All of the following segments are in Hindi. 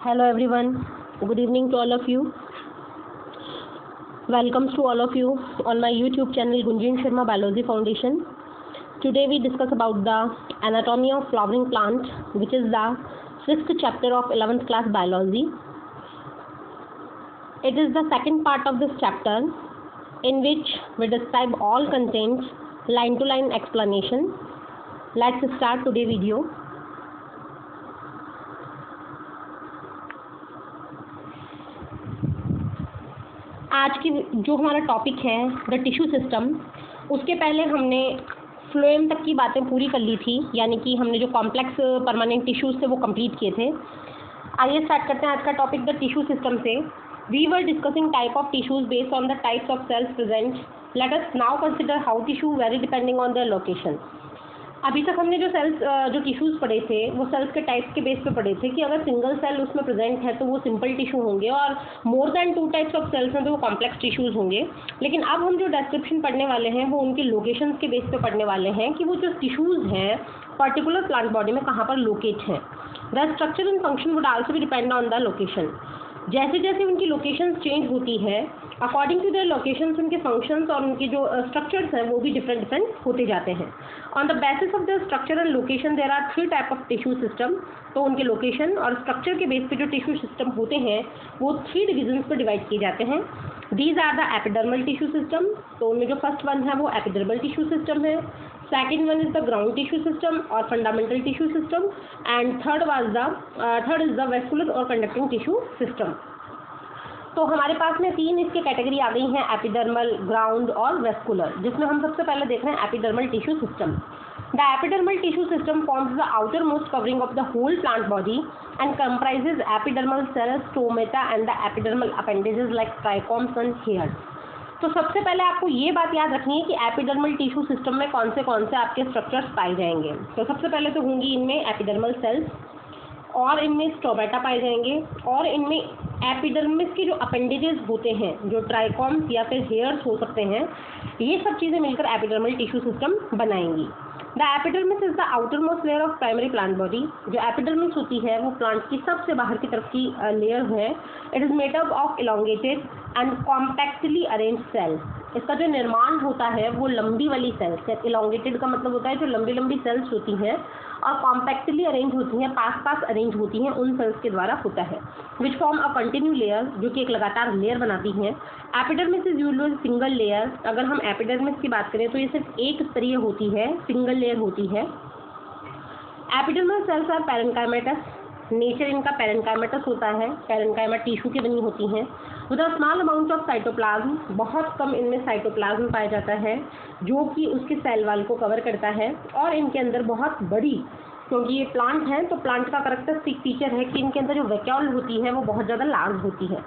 Hello everyone, good evening to all of you. Welcome to all of you on my YouTube channel Gunjan Sharma Biology Foundation. Today we discuss about the anatomy of flowering plant, which is the 6th chapter of 11th class biology. It is the second part of this chapter in which we describe all contents line to line explanation. Let's start today's video. आज की जो हमारा टॉपिक है द टिश्यू सिस्टम, उसके पहले हमने फ्लोएम तक की बातें पूरी कर ली थी, यानी कि हमने जो कॉम्प्लेक्स परमानेंट टिश्यूज थे वो कंप्लीट किए थे। आइए स्टार्ट करते हैं आज का टॉपिक द टिश्यू सिस्टम से। We were discussing type of tissues based on the types of cells present. Let us now consider how tissue vary depending on their location. अभी तक हमने जो टिश्यूज़ पढ़े थे वो सेल्स के टाइप्स के बेस पे पढ़े थे कि अगर सिंगल सेल उसमें प्रेजेंट है तो वो सिंपल टिश्यू होंगे और more than 2 types of cells हैं तो वो कॉम्प्लेक्स टिश्यूज़ होंगे। लेकिन अब हम जो डिस्क्रिप्शन पढ़ने वाले हैं वो उनके लोकेशंस के बेस पे पढ़ने वाले हैं कि वो जो टिश्यूज़ हैं पर्टिकुलर प्लांट बॉडी में कहाँ पर लोकेट हैं। The structure and function would also भी डिपेंड ऑन द लोकेशन। जैसे जैसे उनकी लोकेशंस चेंज होती है अकॉर्डिंग टू देयर लोकेशंस उनके फंक्शंस और उनके जो स्ट्रक्चर्स हैं वो भी डिफरेंट होते जाते हैं। On the basis of the structure and location there are 3 type of tissue system. तो उनके लोकेशन और स्ट्रक्चर के बेस पे जो टिश्यू सिस्टम होते हैं वो 3 डिविजन्स पे डिवाइड किए जाते हैं। These are the epidermal tissue system. तो उनमें जो फर्स्ट वन है वो एपिडर्मल टिश्यू सिस्टम है। Second one is the ground tissue system और fundamental tissue system. And third is the vascular और कंडक्टिंग टिश्यू सिस्टम। तो हमारे पास में 3 इसके कैटेगरी आ गई हैं, एपिडर्मल, ग्राउंड और वेस्कुलर, जिसमें हम सबसे पहले देख रहे हैं epidermal tissue system. The epidermal tissue system forms the outermost covering of the whole plant body and comprises epidermal cells, stomata and the epidermal appendages like trichomes and hairs. तो सबसे पहले आपको ये बात याद रखनी है कि एपिडर्मल टिश्यू सिस्टम में कौन से आपके स्ट्रक्चर्स पाए जाएंगे। तो सबसे पहले तो होंगी इनमें एपिडर्मल सेल्स और इनमें स्टोमेटा पाए जाएंगे और इनमें एपिडर्मिस के जो अपेंडेजेस होते हैं, जो ट्राइकोम्स या फिर हेयर्स हो सकते हैं, ये सब चीज़ें मिलकर एपिडर्मल टिश्यू सिस्टम बनाएंगी। The epidermis is the outer most layer of primary plant body. जो एपिडर्मिस होती है वो प्लांट की सबसे बाहर की तरफ की लेयर है। It is made up of elongated and compactly arrange cell. इसका जो निर्माण होता है वो लंबी वाली सेल्स है। इलोंगेटेड का मतलब होता है जो लंबी लंबी सेल्स होती हैं और कॉम्पैक्टली अरेंज होती हैं, पास पास अरेंज होती हैं, उन सेल्स के द्वारा होता है। Which form a continue layer, जो कि एक लगातार लेयर बनाती हैं। Epidermis is usually single layer. अगर हम एपिडर्मिस की बात करें तो ये सिर्फ एक स्तरीय होती है, सिंगल लेयर होती है। Epidermal cells are parenchymatous. Nature इनका पैरेन्काइमेटस होता है। पैरेन्काइमा टिश्यू की बनी होती हैं। With a small amount of cytoplasm, बहुत कम इनमें साइटोप्लाज्म पाया जाता है जो कि उसके सेल वॉल को कवर करता है। और इनके अंदर बहुत बड़ी, क्योंकि ये प्लांट हैं तो प्लांट का कैरेक्टरिस्टिक फीचर है कि इनके अंदर जो वैक्यूल होती है वो बहुत ज़्यादा लार्ज होती है।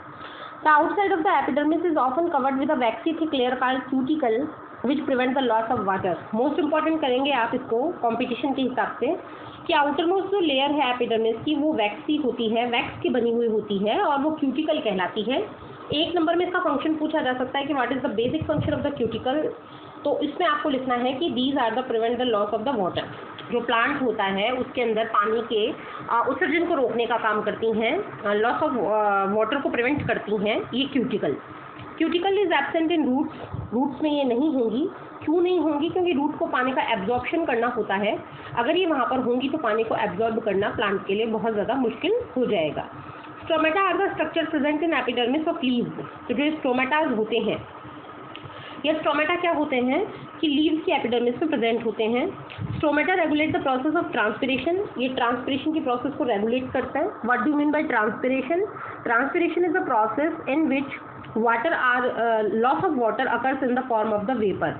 The outside of the epidermis is often covered with a vaccine thick layer called cuticle which prevent the loss of water. Most important करेंगे आप इसको कॉम्पिटिशन के हिसाब से कि आउटर मोस्ट जो लेयर है एपिडर्मिस की वो वैक्सी होती है, वैक्स की बनी हुई होती है और वो क्यूटिकल कहलाती है। 1 नंबर में इसका फंक्शन पूछा जा सकता है कि what is the basic function of the cuticle. तो इसमें आपको लिखना है कि these are the prevent the loss of the water. जो प्लांट होता है उसके अंदर पानी के उत्सर्जन को रोकने का काम करती हैं, लॉस ऑफ वाटर को प्रिवेंट करती हैं ये cuticle. Cuticle is absent in roots. Roots में ये नहीं होंगी। क्यों नहीं होंगी? क्योंकि रूट को पानी का एब्जॉर्प्शन करना होता है। अगर ये वहाँ पर होंगी तो पानी को एब्जॉर्ब करना प्लांट के लिए बहुत ज़्यादा मुश्किल हो जाएगा। Stomata are the structure present in epidermis of leaves. तो जो स्टोमेटाज होते हैं, ये स्टोमेटा क्या होते हैं कि लीव्स की एपिडर्मिस में प्रेजेंट होते हैं। Stomata regulate the process of transpiration. ये ट्रांसपिरेशन की प्रोसेस को रेगुलेट करता है। What do mean by transpiration? Transpiration is the process in which loss of water occurs in the form of the vapour.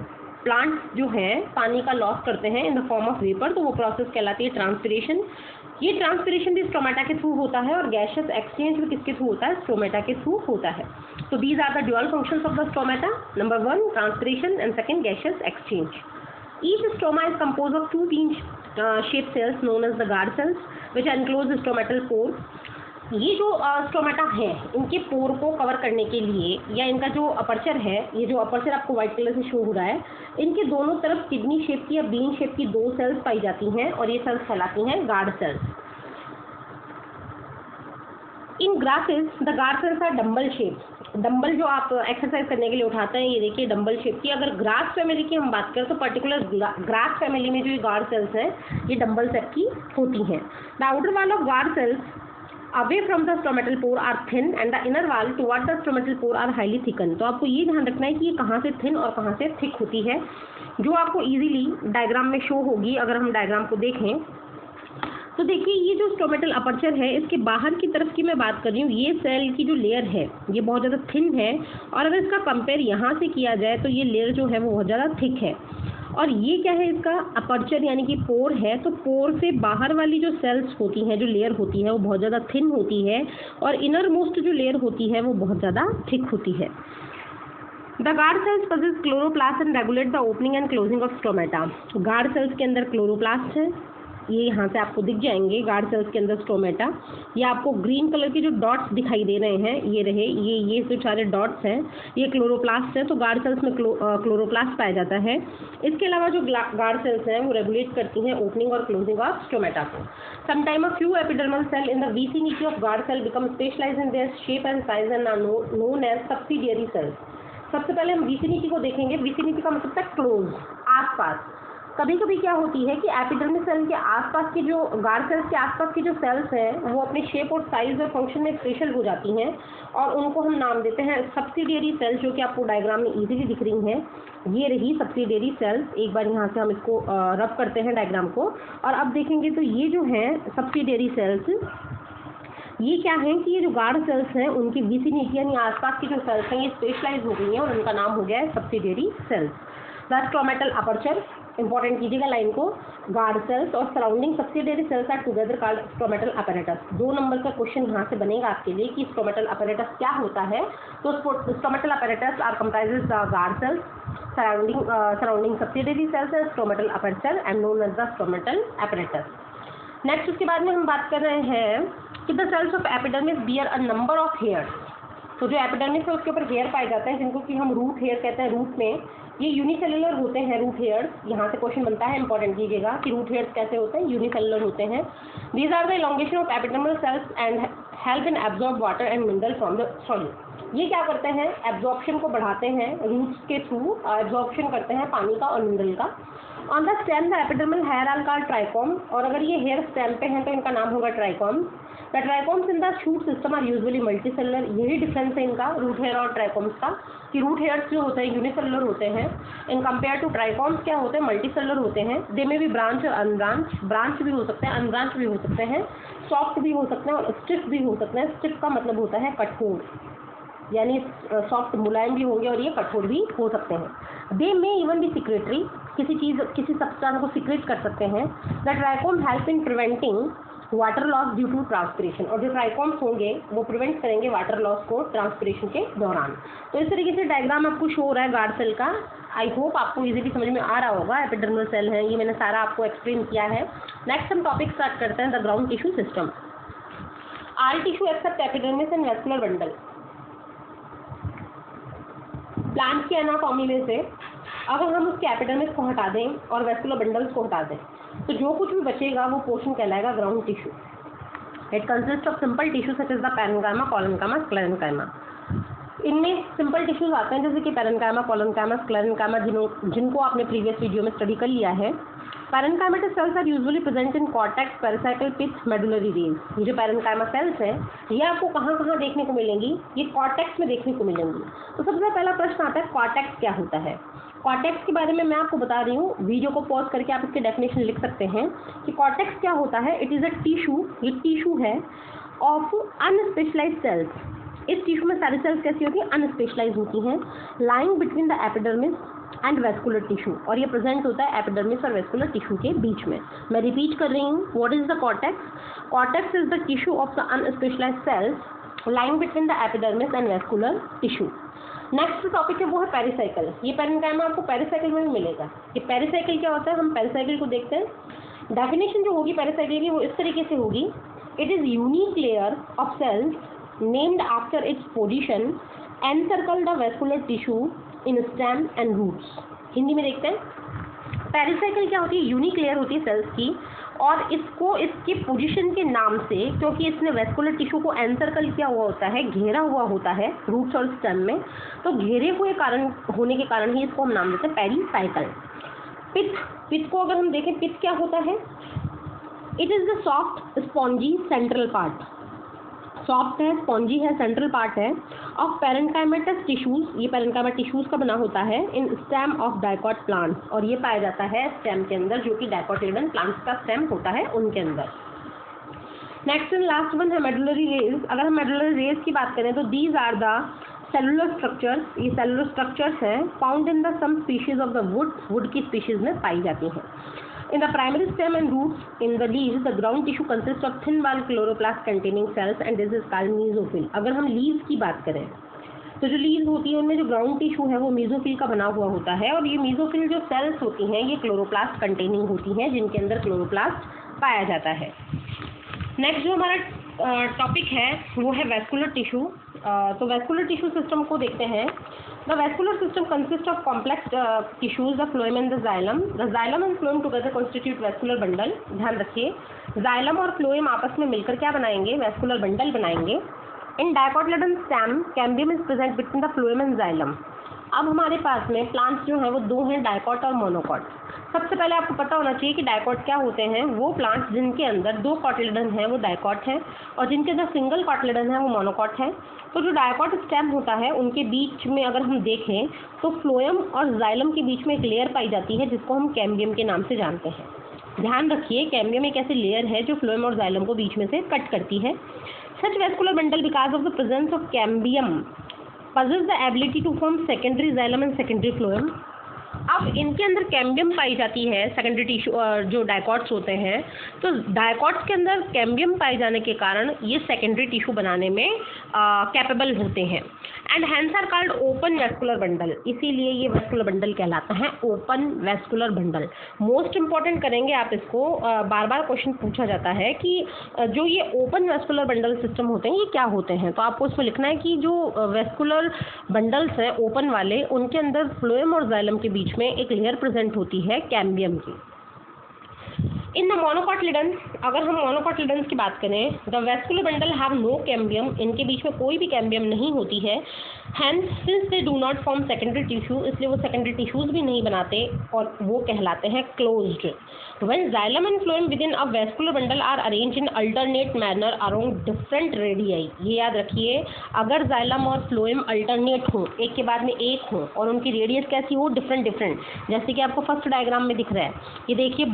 Plants जो हैं पानी का लॉस करते हैं इन द फॉर्म ऑफ वेपर, तो वो प्रोसेस कहलाती है ट्रांसपिरेशन। ये ट्रांसपिरेशन भी स्टोमेटा के थ्रू होता है और गैसियस एक्सचेंज भी किसके थ्रू होता है? स्टोमेटा के थ्रू होता है। तो these are the dual functions of the stomata. Number 1 transpiration and second gaseous exchange. Each stoma is compose of 2 bean shaped cells known as the guard cells which enclose the stomatal pore। ये जो स्टोमेटा है इनके पोर को कवर करने के लिए या इनका जो अपर्चर है, ये जो अपर्चर आपको व्हाइट कलर से शो हो रहा है, इनके दोनों तरफ किडनी शेप की या बीन शेप की 2 सेल्स पाई जाती हैं और ये सेल्स कहलाती हैं guard cells. In grasses the guard cells are dumbbell shape. Dumbbell जो आप एक्सरसाइज करने के लिए उठाते हैं, ये देखिए डंबल शेप की। अगर ग्रास फैमिली की हम बात करें तो पर्टिकुलर ग्रास फैमिली में जो ये गार्ड सेल्स हैं ये डंबल शेप की होती हैं। The outer wall of guard cells away from the stomatal pore are thin and the inner wall toward the stomatal pore are highly thicken. तो आपको ये ध्यान रखना है कि ये कहाँ से थिन और कहाँ से थिक होती है, जो आपको इजीली डायग्राम में शो होगी। अगर हम डायग्राम को देखें तो देखिए ये जो स्टोमेटल अपर्चर है, इसके बाहर की तरफ की मैं बात कर रही हूँ, ये सेल की जो लेयर है ये बहुत ज़्यादा थिन है, और अगर इसका कंपेयर यहाँ से किया जाए तो ये लेयर जो है वो बहुत ज़्यादा थिक है। और ये क्या है, इसका अपर्चर यानी कि पोर है, तो पोर से बाहर वाली जो सेल्स होती हैं, जो लेयर होती है वो बहुत ज़्यादा थिन होती है, और इनर मोस्ट जो लेयर होती है वो बहुत ज़्यादा थिक होती है। The guard sales possess chloroplast and regulate the opening and closing of stomata. Guard cells के अंदर क्लोरोप्लास्ट है, ये यहाँ से आपको दिख जाएंगे गार्ड सेल्स के अंदर स्टोमेटा। ये आपको ग्रीन कलर के जो डॉट्स दिखाई दे रहे हैं ये रहे, ये जो सारे डॉट्स हैं ये क्लोरोप्लास्ट है। तो गार्ड सेल्स में क्लोरोप्लास्ट पाया जाता है। इसके अलावा जो गार्ड सेल्स हैं वो रेगुलेट करती हैं ओपनिंग और क्लोजिंग ऑफ स्टोमेटा को। Sometime a few epidermal cell in the vicinity of guard cell become specialised in their shape and size and are known as subsidiary cells. सबसे पहले हम विसिनिटी को देखेंगे। विसिनिटी का मतलब है क्लोज, आसपास। कभी कभी क्या होती है कि एपिडर्मिस सेल के आसपास की जो गार्ड सेल्स के आसपास की जो सेल्स हैं वो अपने शेप और साइज और फंक्शन में स्पेशल हो जाती हैं, और उनको हम नाम देते हैं सब्सिडियरी सेल्स, जो कि आपको डायग्राम में इजीली दिख रही हैं। ये रही सब्सिडियरी सेल्स। एक बार यहाँ से हम इसको रब करते हैं डायग्राम को, और अब देखेंगे तो ये जो है सब्सिडियरी सेल्स, ये क्या है कि ये जो गार्ड सेल्स हैं उनकी विसिनिटी यानी आसपास की जो सेल्स हैं ये स्पेशलाइज हो गई हैं और उनका नाम हो गया है subsidiary cells. The stomatal aperture, important कीजिएगा लाइन को, गार्ड सेल्स और surrounding subsidiary cells are together called stomatal apparatus. 2 number का क्वेश्चन यहाँ से बनेगा आपके लिए कि स्टोमेटल अपैरेटस क्या होता है। तो stomatal apparatus are comprises the guard cells surrounding subsidiary cells and stomatal aperture and known as the stomatal apparatus. Next उसके बाद में हम बात कर रहे हैं कि the cells of epidermis bear a number of hairs. तो जो एपिडर्मिस है उसके ऊपर हेयर पाए जाते हैं जिनको कि हम रूट हेयर कहते हैं। रूट में ये यूनिसेलुलर होते हैं रूट हेयर्स। यहाँ से क्वेश्चन बनता है, इंपॉर्टेंट कीजिएगा कि रूट हेयर्स कैसे होते हैं, यूनिसेलुलर होते हैं। These are the elongation of epidermal cells and help in absorb water and mineral from the soil. ये क्या करते हैं, एब्जॉर्प्शन को बढ़ाते हैं, रूट्स के थ्रू एब्जॉर्प्शन करते हैं पानी का और मिनरल का। On the stem the epidermal hair are called trichome, और अगर ये हेयर स्टेम पे हैं तो इनका नाम होगा trichome. The trichomes in the shoot system are usually multicellular. यही डिफरेंस है इनका रूट हेयर और ट्राइकॉम्स का, कि रूट हेयर्स जो होते हैं यूनिसेलुलर होते हैं, इन कंपेयर टू ट्राइकॉम्स क्या होते हैं, मल्टीसेलुलर होते हैं। दे में भी ब्रांच और अनब्रांच, ब्रांच भी हो सकते हैं, अनब्रांच भी हो सकते हैं, सॉफ्ट भी हो सकते हैं और स्टिफ भी हो सकते हैं। स्टिफ का मतलब होता है कठोर, यानी सॉफ्ट मुलायम भी होंगे और ये कठोर भी हो सकते हैं। दे में इवन भी सिक्रेटरी, किसी सब्सटेंस को सिक्रेट कर सकते हैं। The trichome help in preventing water loss due to transpiration, और जो ट्राइकॉम्स होंगे वो प्रिवेंट करेंगे वाटर लॉस को ट्रांसपिरेशन के दौरान। तो इस तरीके से डायग्राम आपको शो हो रहा है गार्ड सेल का। आई होप आपको इजीली समझ में आ रहा होगा। एपिडर्मल सेल है, ये मैंने सारा आपको एक्सप्लेन किया है। नेक्स्ट हम टॉपिक स्टार्ट करते हैं, the ground tissue system. All tissue except epidermis and vascular bundle. Plant की एनाटॉमी में से अगर हम उसके एपिडर्मिस को हटा दें और वेस्कुलर बंडल्स को हटा दें तो जो कुछ भी बचेगा वो पोर्शन कहलाएगा ground tissue. It consist of simple tissue such as the parenchyma, collenchyma, sclerenchyma. इनमें सिंपल टिश्यूज आते हैं जैसे कि पैरेन्काइमा, कोलेनकाइमा, स्क्लेरेन्काइमा, जिनको आपने प्रीवियस वीडियो में स्टडी कर लिया है। Parenchymatous cells are usually present in cortex, pericycle, pith, medullary rays. ये जो पैरेन्काइमा सेल्स हैं ये आपको कहाँ कहाँ देखने को मिलेंगी, ये कॉर्टेक्स में देखने को मिलेंगी। तो सबसे पहला प्रश्न आता है कॉर्टेक्स क्या होता है। कॉर्टेक्स के बारे में मैं आपको बता रही हूँ, वीडियो को पॉज करके आप इसके डेफिनेशन लिख सकते हैं कि कॉर्टेक्स क्या होता है। इट इज़ अ टिश्यू, ये टिश्यू है ऑफ अनस्पेशलाइज्ड सेल्स। इस टिश्यू में सारी सेल्स कैसी होती हैं, अनस्पेशलाइज होती हैं, lying between the epidermis and vascular tissue, और ये प्रेजेंट होता है एपिडर्मिस और वेस्कुलर टिश्यू के बीच में। मैं रिपीट कर रही हूँ, what is the cortex. Cortex is the tissue of the unspecialized cells lying between the epidermis and vascular tissue. Next topic है वो है पेरिसाइकल। ये पैरेन्काइमा आपको पेरिसाइकल में भी मिलेगा। ये पेरिसाइकल क्या होता है, हम पेरिसाइकल को देखते हैं। डेफिनेशन जो होगी पेरिसाइकल की वो इस तरीके से होगी, it is unique layer of cells named after its position encircle the vascular tissue in stem and roots. Hindi में देखते हैं, पेरिसाइकल क्या होती है, यूनिक लेयर होती है सेल्स की और इसको इसके पोजीशन के नाम से, क्योंकि इसने वेस्कुलर टिश्यू को एनसर्कल किया हुआ होता है, घेरा हुआ होता है रूट्स और स्टेम में, तो घेरे हुए कारण होने के कारण ही इसको हम नाम देते हैं पेरीसाइकल। पित्त को अगर हम देखें, पित्त क्या होता है? It is the soft spongy central part, soft है, स्पॉन्जी है, सेंट्रल पार्ट है ऑफ पेरेन्काइमेटस टिश्यूज, ये पेरेन्काइमा टिश्यूज का बना होता है इन स्टेम ऑफ डाइकॉट प्लांट्स, और ये पाया जाता है स्टेम के अंदर, जो कि डाइकोटिलेडन प्लांट्स का स्टेम होता है उनके अंदर। नेक्स्ट एंड लास्ट वन है मेडुलरी रेज। अगर हम मेडुलरी रेज की बात करें तो these are the cellular structures, ये सेलुलर स्ट्रक्चर्स हैं found in the some species of the wood की स्पीशीज में पाई जाती हैं। In the primary stem and roots, in the leaves, the ground tissue consists of thin wall chloroplast containing cells and this is called mesophyll। अगर हम लीव्स की बात करें तो जो लीव्स होती है उनमें जो ग्राउंड टिश्यू है वो मेसोफिल का बना हुआ होता है, और ये मेसोफिल जो सेल्स होती हैं ये क्लोरोप्लास्ट कंटेनिंग होती हैं, जिनके अंदर क्लोरोप्लास्ट पाया जाता है। नेक्स्ट जो हमारा टॉपिक है वो है वेस्कुलर टिश्यू। तो वेस्कुलर टिश्यू सिस्टम को देखते हैं। The vascular system consist of complex tissues, the phloem and the xylem. The xylem and phloem together constitute vascular bundle. ध्यान रखिए, जाइलम और फ्लोएम आपस में मिलकर क्या बनाएंगे? वेस्कुलर बंडल बनाएंगे। In dicotyledon stem cambium is present between the phloem and xylem. अब हमारे पास में प्लांट्स जो हैं वो दो हैं, डाइकॉट और मोनोकॉट। सबसे पहले आपको पता होना चाहिए कि डाइकॉट क्या होते हैं। वो प्लांट्स जिनके अंदर दो कॉटिलेडन है वो डाइकॉट है, और जिनके अंदर सिंगल कॉटिलेडन है वो मोनोकॉट है। तो जो डाइकॉट स्टेम होता है उनके बीच में अगर हम देखें तो फ्लोएम और जाइलम के बीच में एक लेयर पाई जाती है जिसको हम कैम्बियम के नाम से जानते हैं। ध्यान रखिए, कैम्बियम एक ऐसी लेयर है जो फ्लोएम और जाइलम को बीच में से कट करती है। Such vascular bundle because of the presence of cambium possess the ability to form secondary xylem and secondary phloem। अब इनके अंदर कैम्बियम पाई जाती है, सेकेंडरी टिश्यू जो डाइकॉट्स होते हैं, तो डाइकॉट्स के अंदर कैम्बियम पाए जाने के कारण ये सेकेंडरी टिश्यू बनाने में कैपेबल होते हैं। And hence are called open vascular bundle, इसीलिए ये वेस्कुलर बंडल कहलाता है open vascular bundle. Most important करेंगे आप इसको, बार बार क्वेश्चन पूछा जाता है कि जो ये ओपन वेस्कुलर बंडल सिस्टम होते हैं ये क्या होते हैं, तो आपको इसमें लिखना है कि जो वेस्कुलर बंडल्स हैं ओपन वाले, उनके अंदर फ्लोएम और जाइलम के बीच में एक लेयर प्रेजेंट होती है कैम्बियम की। इन द मोनोकॉटिलेडन, अगर हम मोनोकॉटिलेडन की बात करें, the vascular bundle have no cambium, इनके बीच में कोई भी कैम्बियम नहीं होती है। Hence since they do not form secondary tissue, इसलिए वो सेकेंडरी टिश्यूज भी नहीं बनाते और वो कहलाते हैं closed. When xylem and phloem within a vascular bundle are arrange in alternate manner around different radii, ये याद रखिए, अगर जाइलम और फ्लोएम अल्टरनेट हो, एक के बाद में एक हो, और उनकी रेडियस कैसी हो? Different different. जैसे कि आपको फर्स्ट डायग्राम में दिख रहा है, ये देखिए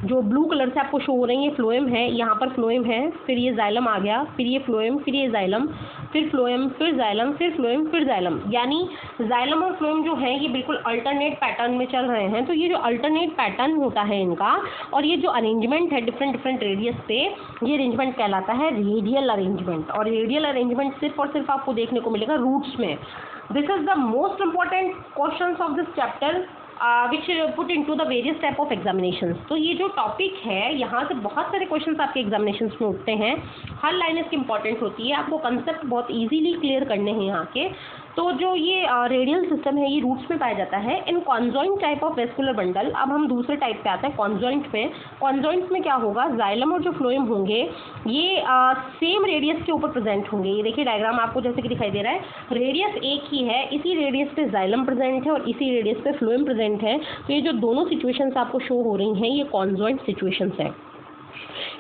जो ब्लू कलर से आपको शो हो रही है ये फ्लोएम है, यहाँ पर फ्लोएम है, फिर ये जाइलम आ गया, फिर ये फ्लोएम, फिर ये जाइलम, फिर फ्लोएम, फिर जाइलम, फिर फ्लोएम, फिर जाइलम। यानी जाइलम और फ्लोएम जो है ये बिल्कुल अल्टरनेट पैटर्न में चल रहे हैं। तो ये जो अल्टरनेट पैटर्न होता है इनका, और ये जो अरेंजमेंट है डिफरेंट डिफरेंट रेडियस पे, ये अरेंजमेंट कहलाता है रेडियल अरेंजमेंट। और रेडियल अरेंजमेंट सिर्फ और सिर्फ आपको देखने को मिलेगा रूट्स में। This is the most important question of this chapter which put into the various type of examinations. तो ये जो टॉपिक है यहाँ से बहुत सारे क्वेश्चंस आपके एग्जामिनेशंस में उठते हैं, हर लाइन इसकी इंपॉर्टेंट होती है, आपको कंसेप्ट बहुत इजीली क्लियर करने हैं यहाँ के। तो जो ये रेडियल सिस्टम है ये रूट्स में पाया जाता है in conjoint type of vascular bundle. अब हम दूसरे टाइप पे आते हैं कॉन्जॉइंट में। कॉन्जॉइंट्स में क्या होगा? जाइलम और जो फ्लोएम होंगे ये सेम रेडियस के ऊपर प्रेजेंट होंगे। ये देखिए डायग्राम आपको जैसे कि दिखाई दे रहा है, रेडियस एक ही है, इसी रेडियस पे जाइलम प्रेजेंट है और इसी रेडियस पे फ्लोएम प्रेजेंट है। तो ये जो दोनों सिचुएशंस आपको शो हो रही हैं ये कॉन्जॉइंट सिचुएशंस हैं।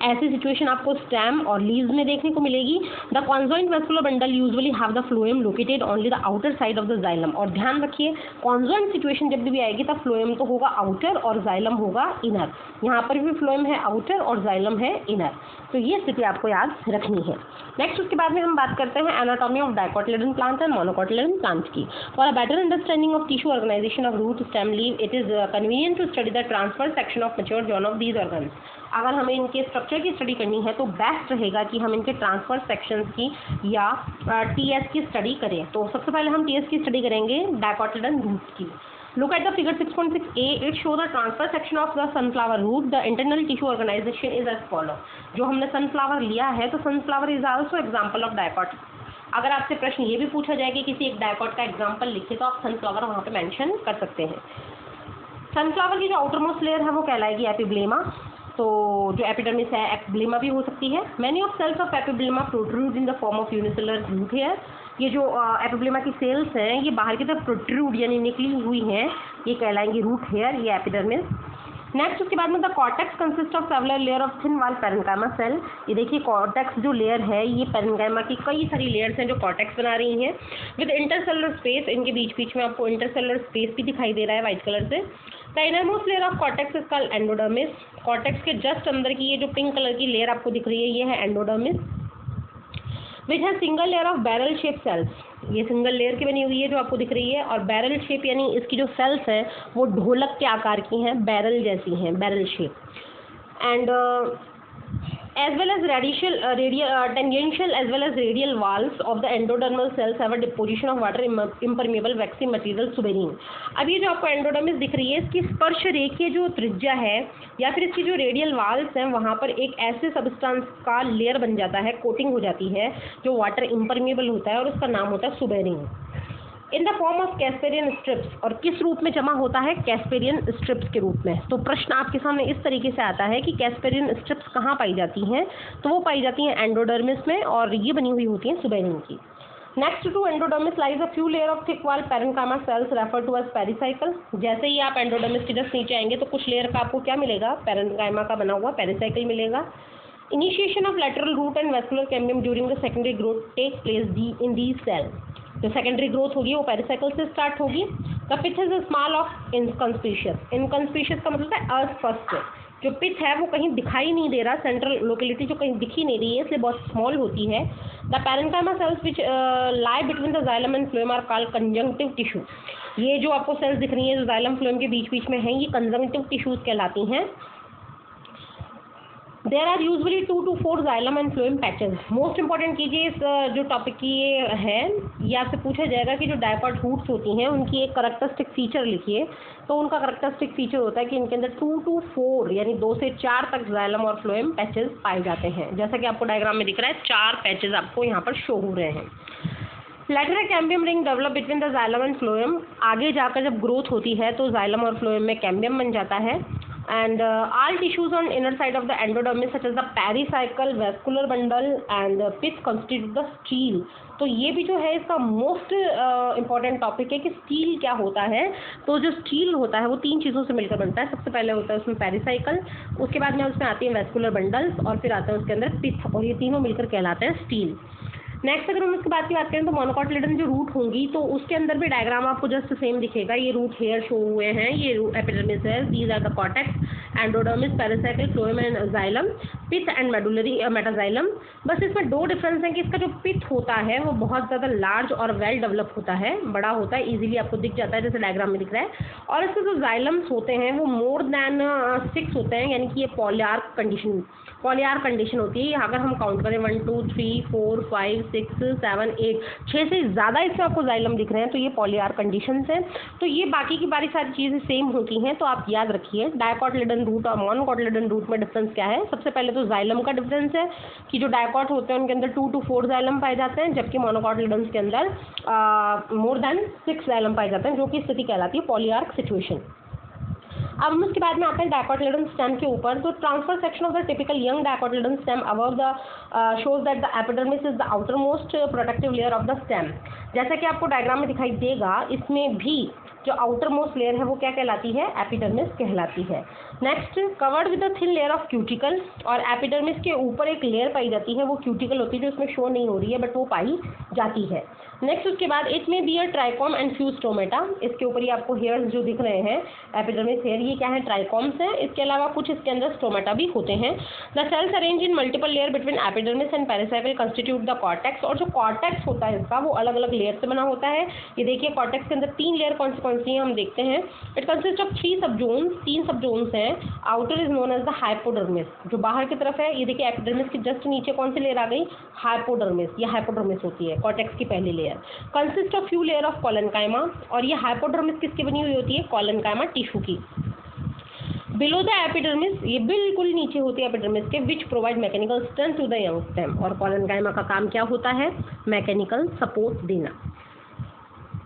ऐसी सिचुएशन आपको स्टेम और लीव्स में देखने को मिलेगी। The conjoint vascular bundle usually have the phloem located only the outer side of the xylem. और ध्यान रखिए, कॉन्जॉइंट सिचुएशन जब भी आएगी तब फ्लोएम तो होगा आउटर और जाइलम होगा इनर। यहाँ पर भी फ्लोएम है आउटर और जाइलम है इनर। तो ये स्थिति आपको याद रखनी है। नेक्स्ट उसके बाद में हम बात करते हैं anatomy of dicotyledon plants and monocotyledon plants की। For a better understanding of tissue organisation of root, stem, leave, it is convenient to study the transfer section of mature zone of these organs. अगर हमें इनके स्ट्रक्चर की स्टडी करनी है तो बेस्ट रहेगा कि हम इनके ट्रांसफर सेक्शंस की या टीएस की स्टडी करें। तो सबसे पहले हम टीएस की स्टडी करेंगे डाइकोटिलेडन रूट्स की। Look at the figure 6.6a. It shows the transfer section of the sunflower root. The internal tissue organization is as follow. जो हमने sunflower लिया है तो sunflower is also example of dicot. अगर आपसे प्रश्न ये भी पूछा जाए कि किसी एक डाइकॉट का एग्जाम्पल लिखे तो आप सनफ्लावर वहाँ पे मेंशन कर सकते हैं। सनफ्लावर की जो आउटरमोस्ट लेयर है वो कहलाएगी एपिब्लेमा। तो जो एपिडर्मिस है एपिब्लेमा भी हो सकती है। Many of cells of epiblema protrude in the form of unicellular root hair. ये जो एपिब्लेमा की सेल्स हैं ये बाहर की तरफ प्रोट्रूड यानी निकली हुई हैं, ये कहलाएंगी रूट हेयर, ये एपिडर्मिस। नेक्स्ट उसके बाद में the cortex consist of several layer of thin wall parenchyma cell. ये देखिए कॉर्टेक्स जो लेयर है ये पेरेन्काइमा की कई सारी लेयर्स हैं जो कॉर्टेक्स बना रही हैं विद इंटरसेलुलर स्पेस। इनके बीच बीच में आपको इंटरसेलुलर स्पेस भी दिखाई दे रहा है वाइट कलर से। The innermost layer of cortex is called endodermis. Cortex के जस्ट अंदर की ये जो पिंक कलर की लेयर आपको दिख रही है ये है एंडोडर्मिस, विच है single layer of barrel shape cells. ये सिंगल लेयर की बनी हुई है जो आपको दिख रही है, और बैरल शेप यानी इसकी जो सेल्स हैं वो ढोलक के आकार की हैं, बैरल जैसी हैं, barrel shape. And as well as tangential as well as radial walls of the endodermal cells have a deposition of water impermeable waxy material suberin। अब ये जो आपको एंडोडर्मिस दिख रही है इसकी स्पर्श रेखीय जो त्रिज्या है या फिर इसकी जो रेडियल वाल्स हैं वहाँ पर एक ऐसे सब्सटेंस का लेयर बन जाता है, कोटिंग हो जाती है जो वाटर इम्परमेबल होता है और उसका नाम होता है suberin in the form of Casparian strips. और किस रूप में जमा होता है? कैस्पेरियन स्ट्रिप्स के रूप में। तो प्रश्न आपके सामने इस तरीके से आता है कि कैस्पेरियन स्ट्रिप्स कहाँ पाई जाती हैं, तो वो पाई जाती हैं एंडोडर्मिस में और ये बनी हुई होती हैं सुबेरिन की। Next to endodermis lies a few layer of thick wall parenchyma cells refer to as pericycle. जैसे ही आप एंडोडर्मिस के जस्ट नीचे आएंगे तो कुछ लेयर का आपको क्या मिलेगा? पेरेन्काइमा का बना हुआ पेरिसाइकल मिलेगा। Initiation of lateral root and vascular cambium during the secondary growth take place in the cell. जो सेकेंडरी ग्रोथ होगी वो पेरिसाइकल से स्टार्ट होगी। The pith is small of inconspicuous. Inconspicuous का मतलब है अस्पष्ट। जो पिथ है वो कहीं दिखाई नहीं दे रहा, सेंट्रल लोकेलिटी जो कहीं दिखी नहीं रही है इसलिए बहुत स्मॉल होती है। The parenchyma cells which lie between the xylem and phloem are called conjunctive tissue. ये जो आपको सेल्स दिख रही हैं जो जाइलम फ्लोएम के बीच बीच में हैं ये कंजंक्टिव टिश्यूज कहलाती हैं। There are usually 2 to 4 xylem and phloem patches। Most important कीजिए इस जो टॉपिक की ये है, ये आपसे पूछा जाएगा कि जो डायकॉट रूट्स होती हैं उनकी एक करेक्टरिस्टिक फीचर लिखिए। तो उनका करेक्टरिस्टिक फीचर होता है कि इनके अंदर 2 to 4 यानी 2 से 4 तक जाइलम और फ्लोएम पैचेस पाए जाते हैं। जैसा कि आपको डायग्राम में दिख रहा है 4 पैचेस आपको यहाँ पर शो हो रहे हैं। Lateral cambium ring develop between the xylem and phloem. आगे जाकर जब ग्रोथ होती है तो जाइलम और फ्लोएम में कैम्बियम बन जाता है। And all tissues on inner side of the endodermis such as the pericycle, vascular bundle and pith constitute the stele। तो ये भी जो है इसका मोस्ट इम्पॉर्टेंट टॉपिक है कि स्टील क्या होता है। तो जो स्टील होता है वो 3 चीज़ों से मिलकर बनता है। सबसे पहले होता है उसमें पेरिसाइकल, उसके बाद में उसमें आती है वेस्कुलर बंडल्स और फिर आता है उसके अंदर पिथ, और ये तीनों मिलकर कहलाते हैं स्टील। नेक्स्ट अगर हम इसके बाद की बात करें तो मोनोकोटिलेडन जो रूट होंगी तो उसके अंदर भी डायग्राम आपको जस्ट सेम दिखेगा। ये रूट हेयर शो हुए हैं, ये एपिडर्मिस है, these are the cortex, endodermis, pericycle, phloem and xylem, pith and medullary metaxylem. बस इसमें 2 डिफरेंस है कि इसका जो पिथ होता है वो बहुत ज़्यादा लार्ज और वेल डेवलप होता है, बड़ा होता है, इजीली आपको दिख जाता है जैसे डायग्राम में दिख रहा है। और इसके जो जाइलम्स होते हैं वो मोर देन 6 होते हैं, यानी कि ये पॉलीआर्क कंडीशन होती है। अगर हम काउंट करें 1 2 3 4 5 6 7 8 6 से ज़्यादा इसमें आपको जाइलम दिख रहे हैं तो ये पॉलीआर्क कंडीशन है। तो ये बाकी की बारी सारी चीज़ें सेम होती हैं, तो आप याद रखिए डायकोटिलेडन रूट और मोनोकोटिलेडन रूट में डिफरेंस क्या है। सबसे पहले तो जाइलम का डिफरेंस है कि जो डायकॉट होते हैं उनके अंदर 2 to 4 जाइलम पाए जाते हैं, जबकि मोनोकोटिलेडन के अंदर मोर देन 6 जाइलम पाए जाते हैं, जो कि स्थिति कहलाती है पॉलीआर्क सिचुएशन। अब हम उसके बाद में आते हैं डायकोटिलेडन स्टेम के ऊपर। तो transfer section of the typical young dicotyledon stem above the shows that the epidermis is the outermost protective layer of the stem. जैसा कि आपको डायग्राम में दिखाई देगा इसमें भी जो आउटर मोस्ट लेयर है वो क्या कहलाती है? एपिडर्मिस कहलाती है। Next covered with a thin layer of cuticle, और एपिडर्मिस के ऊपर एक लेयर पाई जाती है वो क्यूटिकल होती है जो इसमें शो नहीं हो रही है बट वो पाई जाती है। नेक्स्ट उसके बाद इट में be a trichome and few stomata. इसके ऊपर ही आपको हेयर्स जो दिख रहे हैं एपिडर्मिस हेयर, ये क्या है? ट्राइकॉम्स हैं। इसके अलावा कुछ इसके अंदर स्टोमेटा भी होते हैं। The cells arrange in multiple layer between epidermis and pericycle constitute the cortex. और जो कॉर्टेक्स होता है इसका वो अलग अलग लेयर से बना होता है। ये देखिए कॉर्टेक्स के अंदर 3 लेयर कौन सी हैं हम देखते हैं। इट कंसिस्ट ऑफ 3 सब जोन्स, 3 सब जोन्स हैं। Outer is known as the hypodermis, जो बाहर की तरफ है। ये देखिए एपिडर्मिस के जस्ट नीचे कौन सी लेयर आ गई? हाइपोडर्मिस। ये हाइपोडर्मिस होती है कॉर्टेक्स की पहली layer. Consist of few layer of collenchyma, और ये हाइपोडर्मिस किसकी बनी हुई होती है? कोलेनकाइमा टिश्यू की। बिलो द एपिडर्मिस, ये बिल्कुल नीचे होती है एपिडर्मिस के, which provide mechanical strength to the young stem. और कोलेनकाइमा का काम क्या होता है? मैकेनिकल सपोर्ट देना।